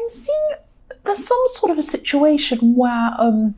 seeing there's some sort of a situation where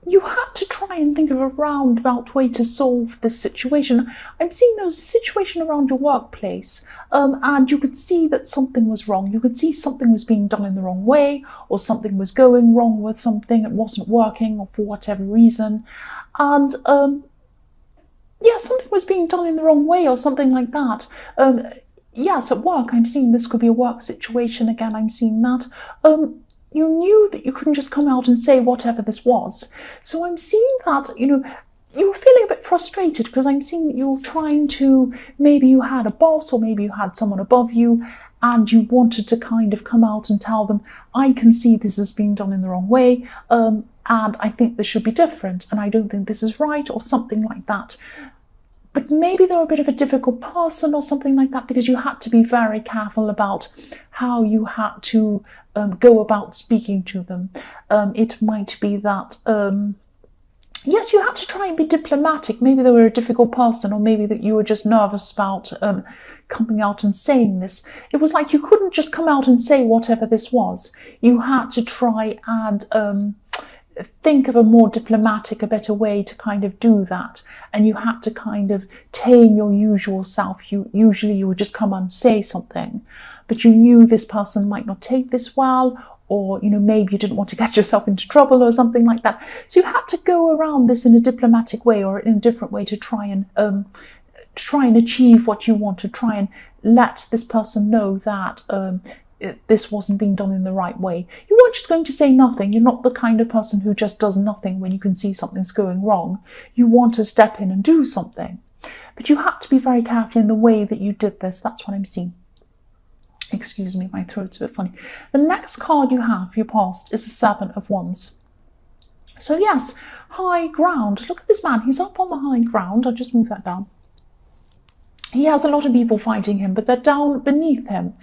you had to try and think of a roundabout way to solve this situation. I'm seeing there was a situation around your workplace, and you could see that something was wrong. You could see something was being done in the wrong way, or something was going wrong with something, it wasn't working, or for whatever reason. And yeah, something was being done in the wrong way, or something like that. Yes, at work, I'm seeing this could be a work situation again. I'm seeing that. You knew that you couldn't just come out and say whatever this was. So I'm seeing that, you were feeling a bit frustrated because I'm seeing that you were trying to, maybe you had a boss or maybe you had someone above you and you wanted to kind of come out and tell them, I can see this is being done in the wrong way, and I think this should be different, and I don't think this is right, or something like that. But maybe they were a bit of a difficult person or something like that, because you had to be very careful about how you had to go about speaking to them. It might be that, yes, you had to try and be diplomatic. Maybe they were a difficult person, or maybe that you were just nervous about coming out and saying this. It was like you couldn't just come out and say whatever this was. You had to try and think of a more diplomatic, a better way to kind of do that. And you had to kind of tame your usual self. Usually you would just come and say something, but you knew this person might not take this well, or maybe you didn't want to get yourself into trouble or something like that. So you had to go around this in a diplomatic way or in a different way to try and achieve what you want, to try and let this person know that this wasn't being done in the right way. You weren't just going to say nothing. You're not the kind of person who just does nothing when you can see something's going wrong. You want to step in and do something. But you had to be very careful in the way that you did this. That's what I'm seeing. Excuse me, my throat's a bit funny. The next card you have for your past is the Seven of Wands. So yes, high ground. Look at this man. He's up on the high ground. I'll just move that down. He has a lot of people fighting him, but they're down beneath him.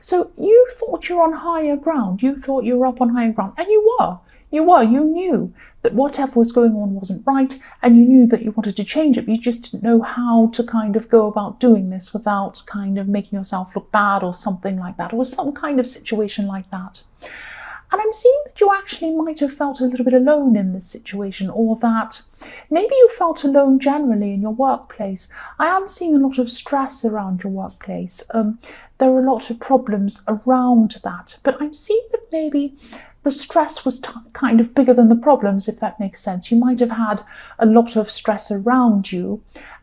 So you thought you're on higher ground. You thought you were up on higher ground. And you were. You knew that whatever was going on wasn't right, and you knew that you wanted to change it, but you just didn't know how to kind of go about doing this without kind of making yourself look bad or something like that, or some kind of situation like that. And I'm seeing that you actually might have felt a little bit alone in this situation, or that maybe you felt alone generally in your workplace. I am seeing a lot of stress around your workplace. There are a lot of problems around that, but I'm seeing that maybe the stress was kind of bigger than the problems, if that makes sense. You might have had a lot of stress around you,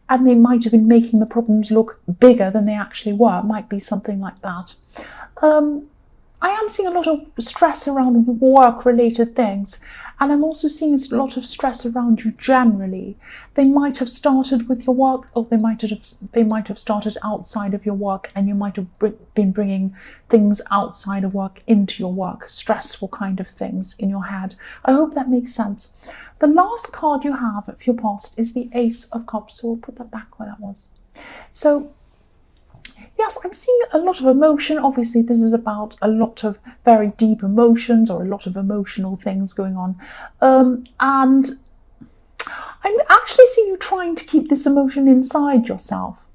and they might have been making the problems look bigger than they actually were. It might be something like that. I am seeing a lot of stress around work-related things, and I'm also seeing a lot of stress around you generally. They might have started with your work, or they might have started outside of your work, and you might have been bringing things outside of work into your work, stressful kind of things in your head. I hope that makes sense. The last card you have for your past is the Ace of Cups, so we'll put that back where that was. So yes, I'm seeing a lot of emotion. Obviously, this is about a lot of very deep emotions, or a lot of emotional things going on. And I'm actually seeing you trying to keep this emotion inside yourself.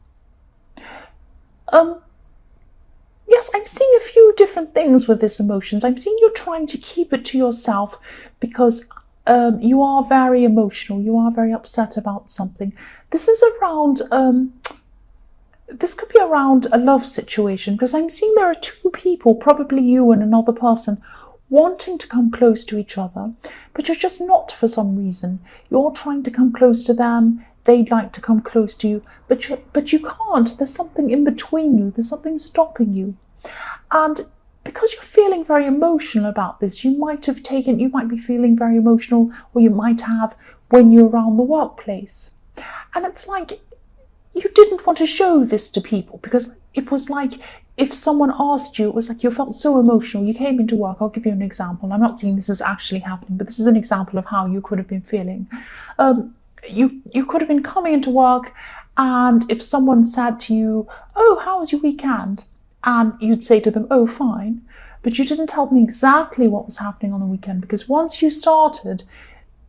Yes, I'm seeing a few different things with this emotions. I'm seeing you trying to keep it to yourself because you are very emotional. You are very upset about something. This is around... this could be around a love situation, because I'm seeing there are two people, probably you and another person, wanting to come close to each other, but you're just not for some reason. You're trying to come close to them, they'd like to come close to you, but you can't. There's something in between you. There's something stopping you. And because you're feeling very emotional about this, you might be feeling very emotional, or you might have when you're around the workplace. And it's like, you didn't want to show this to people, because it was like if someone asked you, it was like you felt so emotional. You came into work. I'll give you an example. I'm not saying this is actually happening, but this is an example of how you could have been feeling. You could have been coming into work, and if someone said to you, oh, how was your weekend? And you'd say to them, oh, fine. But you didn't tell them exactly what was happening on the weekend, because once you started,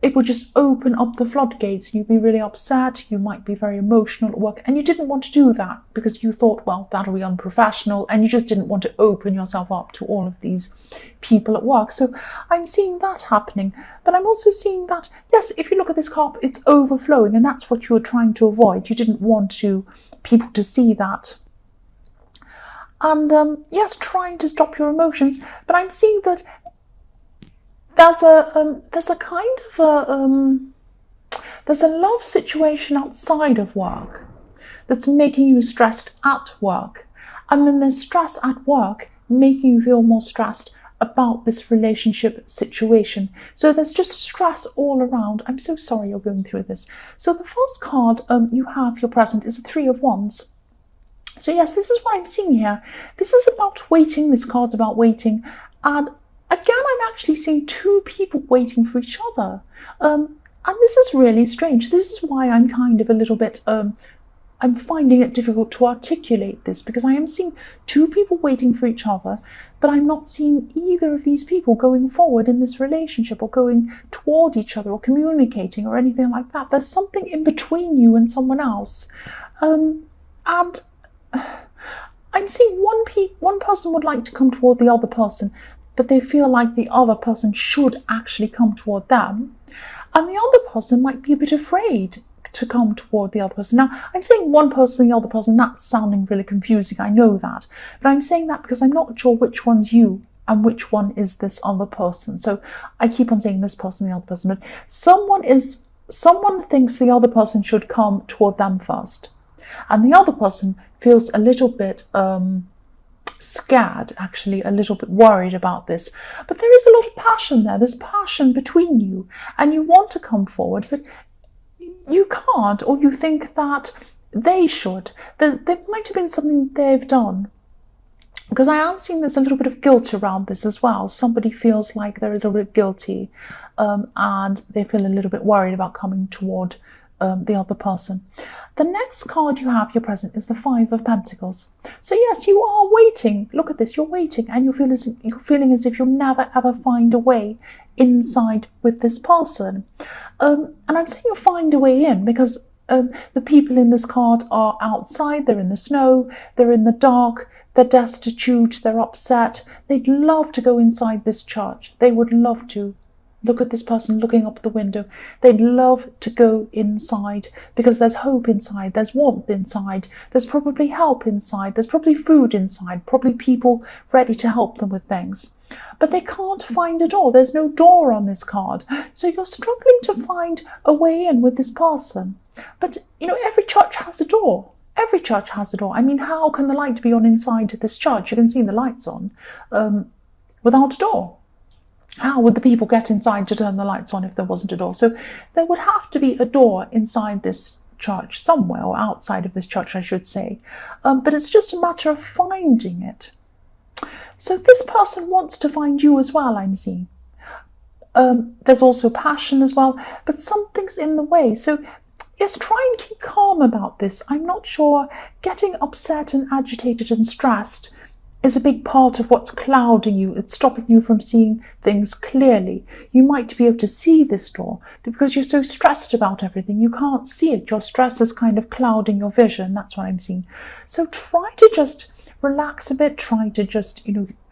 it would just open up the floodgates. You'd be really upset, you might be very emotional at work, and you didn't want to do that because you thought, well, that'll be unprofessional, and you just didn't want to open yourself up to all of these people at work. So I'm seeing that happening, but I'm also seeing that, yes, if you look at this cup, it's overflowing, and that's what you were trying to avoid. You didn't want people to see that. And yes, trying to stop your emotions, but I'm seeing that there's a kind of there's a love situation outside of work that's making you stressed at work, and then there's stress at work making you feel more stressed about this relationship situation. So there's just stress all around. I'm so sorry you're going through this. So the first card you have, your present, is the Three of Wands. So yes, this is what I'm seeing here. This is about waiting. This card's about waiting, and again, I'm actually seeing two people waiting for each other. And this is really strange. This is why I'm kind of a little bit, I'm finding it difficult to articulate this, because I am seeing two people waiting for each other, but I'm not seeing either of these people going forward in this relationship or going toward each other or communicating or anything like that. There's something in between you and someone else. And I'm seeing one person would like to come toward the other person, but they feel like the other person should actually come toward them. And the other person might be a bit afraid to come toward the other person. Now, I'm saying one person and the other person, that's sounding really confusing, I know that. But I'm saying that because I'm not sure which one's you and which one is this other person. So I keep on saying this person and the other person, but someone thinks the other person should come toward them first. And the other person feels a little bit scared, actually a little bit worried about this. But there is a lot of passion there. There's passion between you, and you want to come forward, but you can't, or you think that they should. There might have been something they've done, because I am seeing there's a little bit of guilt around this as well. Somebody feels like they're a little bit guilty, and they feel a little bit worried about coming toward the other person. The next card you have, your present, is the Five of Pentacles. So yes, you are waiting. Look at this, you're waiting, and you're feeling as if you'll never ever find a way inside with this person. And I'm saying you'll find a way in because the people in this card are outside, they're in the snow, they're in the dark, they're destitute, they're upset. They'd love to go inside this church. They would love to. Look at this person looking up the window. They'd love to go inside because there's hope inside, there's warmth inside, there's probably help inside, there's probably food inside, probably people ready to help them with things. But they can't find a door. There's no door on this card. So you're struggling to find a way in with this person. But, you know, every church has a door. Every church has a door. I mean, how can the light be on inside this church? You can see the lights on without a door. How would the people get inside to turn the lights on if there wasn't a door? So there would have to be a door inside this church somewhere, or outside of this church, I should say. But it's just a matter of finding it. So this person wants to find you as well, I'm seeing. There's also passion as well, but something's in the way. So yes, try and keep calm about this. I'm not sure getting upset and agitated and stressed is a big part of what's clouding you. It's stopping you from seeing things clearly. You might be able to see this door, but because you're so stressed about everything, you can't see it. Your stress is kind of clouding your vision. That's what I'm seeing. So try to just relax a bit. Try to just,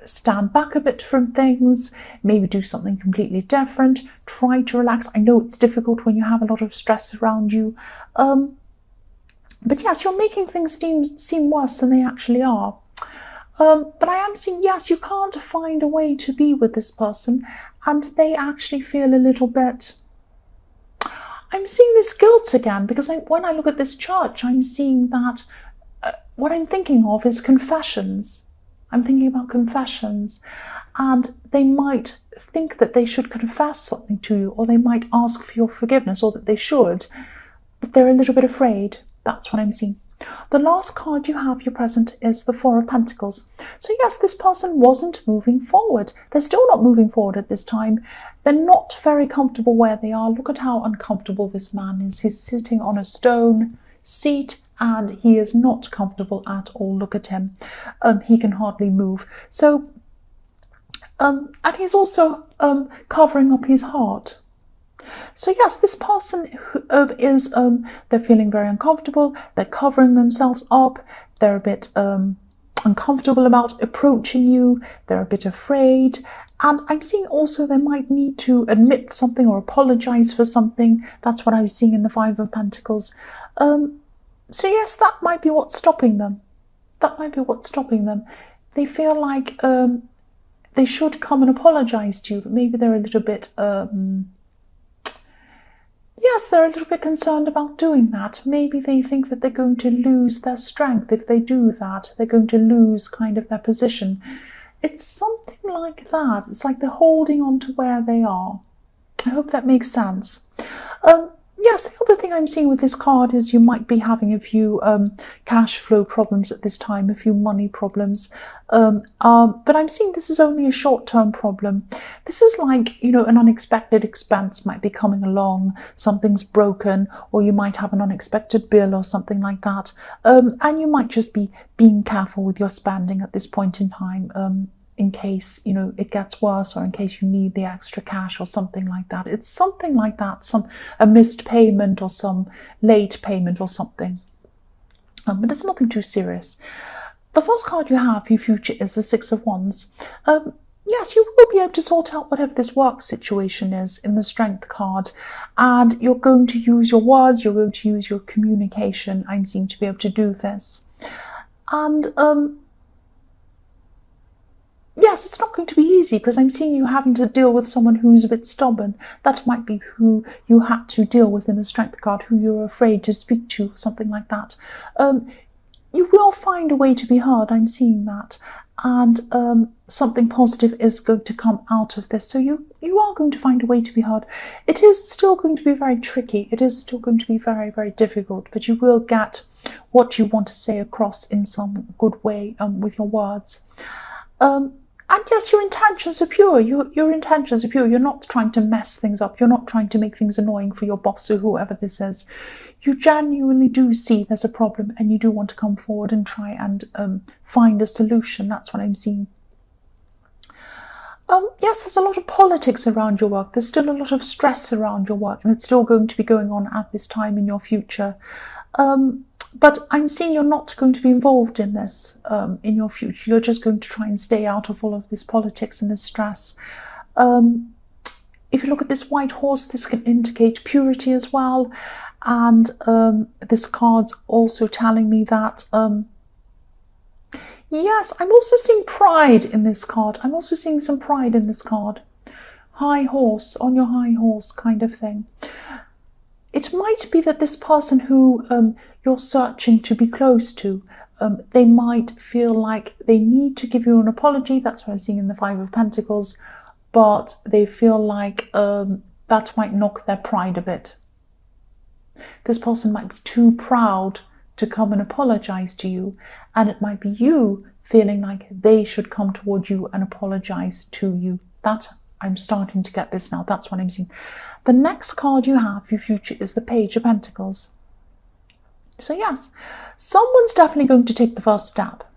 stand back a bit from things. Maybe do something completely different. Try to relax. I know it's difficult when you have a lot of stress around you. But yes, you're making things seem worse than they actually are. But I am seeing, yes, you can't find a way to be with this person, and they actually feel a little bit... I'm seeing this guilt again, because when I look at this church, I'm seeing that what I'm thinking of is confessions. I'm thinking about confessions, and they might think that they should confess something to you, or they might ask for your forgiveness, or that they should, but they're a little bit afraid. That's what I'm seeing. The last card you have, your present, is the Four of Pentacles. So yes, this person wasn't moving forward. They're still not moving forward at this time. They're not very comfortable where they are. Look at how uncomfortable this man is. He's sitting on a stone seat and he is not comfortable at all. Look at him. He can hardly move. So, and he's also covering up his heart. So yes, this person they're feeling very uncomfortable, they're covering themselves up, they're a bit uncomfortable about approaching you, they're a bit afraid, and I'm seeing also they might need to admit something or apologize for something. That's what I was seeing in the Five of Pentacles. So yes, that might be what's stopping them. That might be what's stopping them. They feel like they should come and apologize to you, but maybe they're a little bit yes, they're a little bit concerned about doing that. Maybe they think that they're going to lose their strength if they do that. They're going to lose kind of their position. It's something like that. It's like they're holding on to where they are. I hope that makes sense. Yes, the other thing I'm seeing with this card is you might be having a few cash flow problems at this time, a few money problems. But I'm seeing this is only a short-term problem. This is like, you know, an unexpected expense might be coming along, something's broken, or you might have an unexpected bill or something like that. And you might just be being careful with your spending at this point in time. In case, you know, it gets worse, or in case you need the extra cash or something like that. It's something like that, a missed payment or some late payment or something. But it's nothing too serious. The first card you have for your future is the Six of Wands. Yes, you will be able to sort out whatever this work situation is in the Strength card, and you're going to use your words, you're going to use your communication, I'm seeing, to be able to do this. And yes, it's not going to be easy, because I'm seeing you having to deal with someone who's a bit stubborn. That might be who you had to deal with in the Strength card, who you're afraid to speak to, something like that. You will find a way to be heard, I'm seeing that. And something positive is going to come out of this. So you are going to find a way to be heard. It is still going to be very tricky. It is still going to be very, very difficult. But you will get what you want to say across in some good way with your words. And yes, your intentions are pure. Your intentions are pure. You're not trying to mess things up. You're not trying to make things annoying for your boss or whoever this is. You genuinely do see there's a problem, and you do want to come forward and try and find a solution. That's what I'm seeing. Yes, there's a lot of politics around your work. There's still a lot of stress around your work, and it's still going to be going on at this time in your future. But I'm seeing you're not going to be involved in this in your future. You're just going to try and stay out of all of this politics and this stress. If you look at this white horse, this can indicate purity as well. And this card's also telling me that, yes, I'm also seeing pride in this card. I'm also seeing some pride in this card. High horse, on your high horse kind of thing. It might be that this person who you're searching to be close to, they might feel like they need to give you an apology. That's what I'm seeing in the Five of Pentacles. But they feel like that might knock their pride a bit. This person might be too proud to come and apologize to you. And it might be you feeling like they should come toward you and apologize to you. That, I'm starting to get this now. That's what I'm seeing. The next card you have for your future is the Page of Pentacles. So yes, someone's definitely going to take the first step.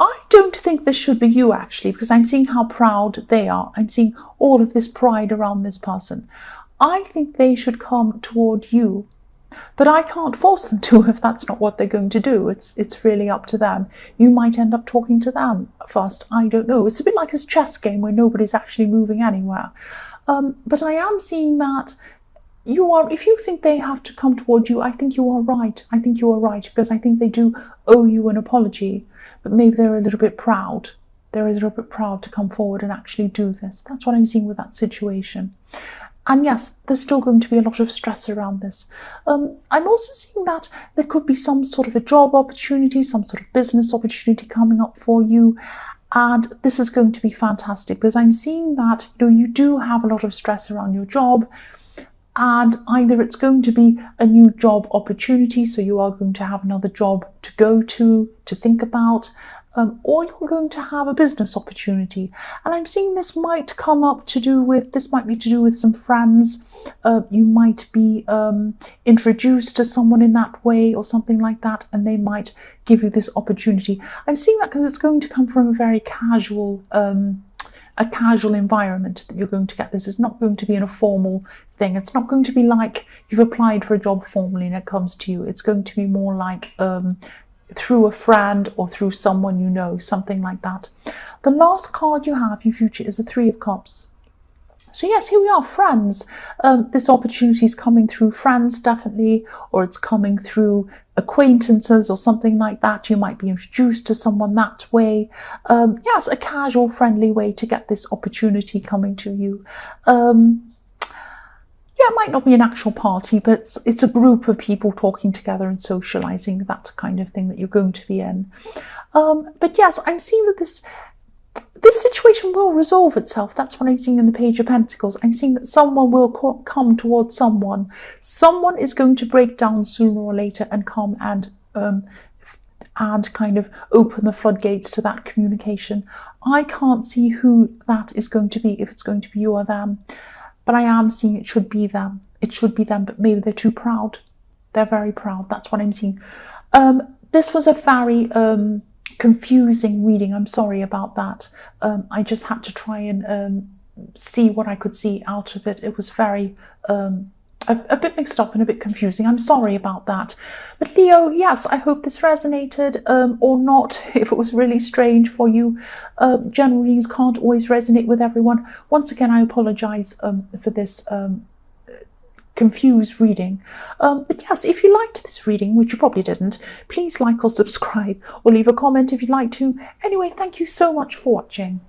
I don't think this should be you, actually, because I'm seeing how proud they are. I'm seeing all of this pride around this person. I think they should come toward you, but I can't force them to if that's not what they're going to do. It's really up to them. You might end up talking to them first. I don't know. It's a bit like this chess game where nobody's actually moving anywhere. But I am seeing that if you think they have to come toward you, I think you are right. I think you are right, because I think they do owe you an apology, but maybe they're a little bit proud. They're a little bit proud to come forward and actually do this. That's what I'm seeing with that situation. And yes, there's still going to be a lot of stress around this. I'm also seeing that there could be some sort of a job opportunity, some sort of business opportunity coming up for you. And this is going to be fantastic, because I'm seeing that you do have a lot of stress around your job. And either it's going to be a new job opportunity, so you are going to have another job to go to think about, or you're going to have a business opportunity. And I'm seeing this might be to do with some friends. You might be introduced to someone in that way or something like that, and they might give you this opportunity. I'm seeing that because it's going to come from a very casual a casual environment that you're going to get this. It's not going to be in a formal thing. It's not going to be like you've applied for a job formally and it comes to you. It's going to be more like through a friend or through someone you know, something like that. The last card you have, your future, is the Three of Cups. So yes, here we are, friends. This opportunity is coming through friends, definitely, or it's coming through acquaintances or something like that. You might be introduced to someone that way. Yes, a casual, friendly way to get this opportunity coming to you. Yeah, it might not be an actual party, but it's a group of people talking together and socializing, that kind of thing that you're going to be in. But yes, I'm seeing that this situation will resolve itself. That's what I'm seeing in the Page of Pentacles. I'm seeing that someone will come towards someone. Someone is going to break down sooner or later and come and kind of open the floodgates to that communication. I can't see who that is going to be, if it's going to be you or them. But I am seeing it should be them. It should be them, but maybe they're too proud. They're very proud. That's what I'm seeing. This was a very confusing reading. I'm sorry about that. I just had to try and see what I could see out of it. It was very a bit mixed up and a bit confusing. I'm sorry about that. But Leo, yes, I hope this resonated or not, if it was really strange for you. General readings can't always resonate with everyone. Once again, I apologize for this confused reading. But yes, if you liked this reading, which you probably didn't, please like or subscribe or leave a comment if you'd like to. Anyway, thank you so much for watching.